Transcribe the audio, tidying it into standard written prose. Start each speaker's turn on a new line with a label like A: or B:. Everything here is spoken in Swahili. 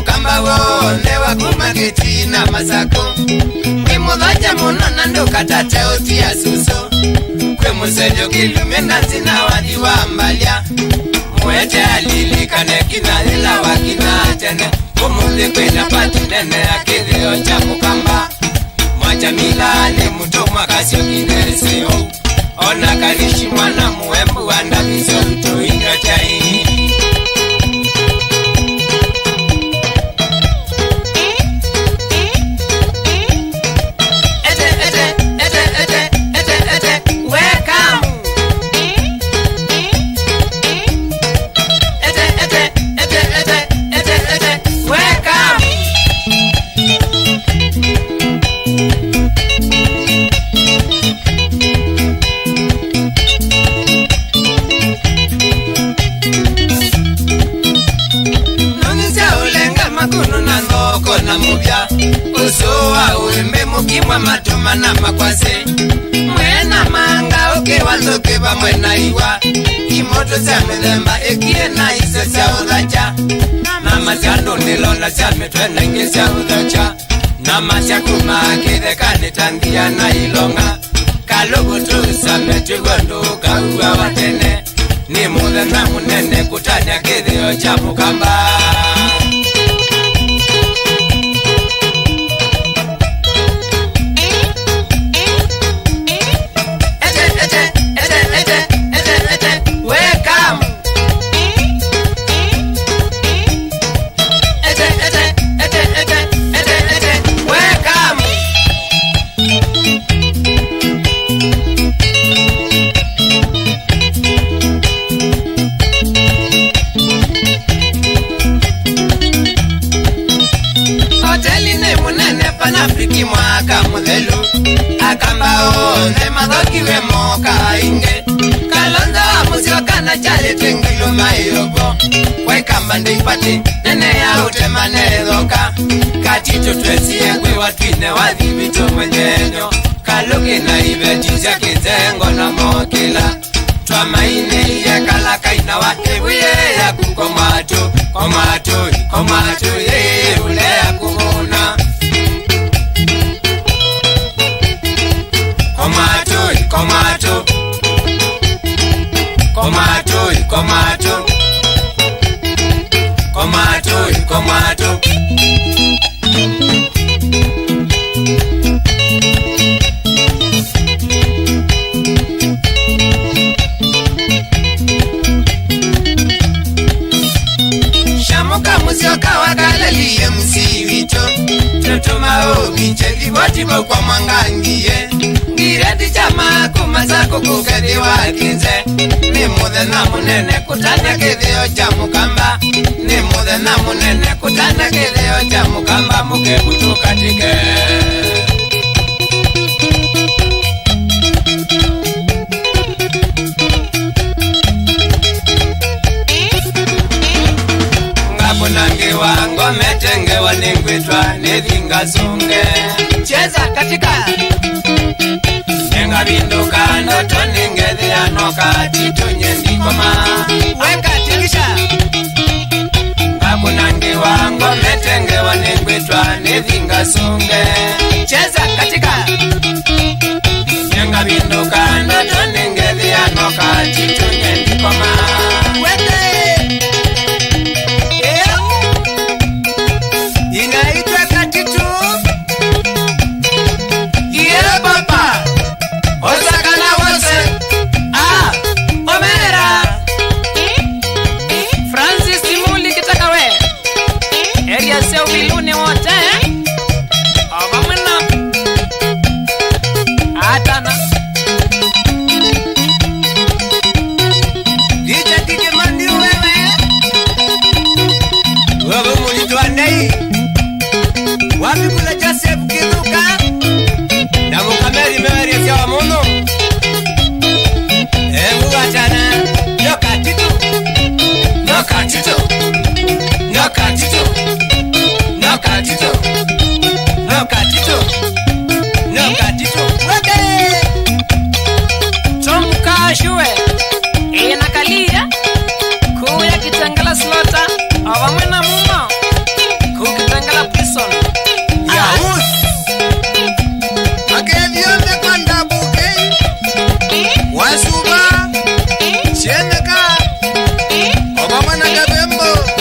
A: Mukamba wo lewa kumageti na masako Kwe mudhaja munona ndo katate uti asuso Kwe musenyo kilumena zina wadi wa mbalia Mwete alili kane kina ila wakina tene Kumuzi kwena pati nene ya Kithio cha Mukamba Mwachamila ni Mutoo Kasyoki Mutoo Ona kalishi mwana muembu wanda viso mtu ingatai Usoa uembe mukimwa matoma na makwase Mwena manga oke wanzoke ba mwena iwa Imoto za mithemba ekie na isa sia udhacha Nama sia ndonilona sia mitwena inge sia udhacha Nama sia kumakithe kanitandia na ilonga Kalogo tusa metugondo kauwa watene Ni muthe na munene kutanya Kithio cha Mukamba Kiwe moka inge Kalonda musio kana chale tengilo mayogo Waikamba ndipati nene ya utemane dhoka Katitu twesie kwe watwine wadhibito mwenyenyo Kaluki na ibe jizya kizengo na mokila Twa maine ya kalaka ina wakebuye ya kukomatu Komatu ye ule ya kuhuna Komato Shamuka musioka wakalaliye msiwito Totoma obi cheli watibo kwa mwangangiye Ngireti chama kumasako kukedi wakinze Ni muthe na munene kutanya Kithio cha Mukamba Ni muthe na munene kutanya Kithio cha Mukamba Muke kutuka tike Ngapunangi wango metenge waningwitwa Nithinga sunge Cheza katika Nenga binduka ndoto ningethi anoka Tito nyendikoma Weka tingisha Ngapunangi wango metenge waningwitwa Nithinga sunge Cheza katika Nenga binduka ndoto ningethi anoka Tito nyendikoma Wete Inaitwa Katitu Yere papa Osakana wose Omera Francis Timuli kitaka we Area seo viluni wote Obamena Atana Dija kike mandi wewe Wabu mulitwa nei Wapi kula Joseph Kiruka Na Mukameri mewari ya wa muno Ebu watana No Katitu No Katitu No Katitu No Katitu No Katitu No Katitu Wade Tom Kashue Inakalia Kuya kitangala slota Awamwena mumo Tembo.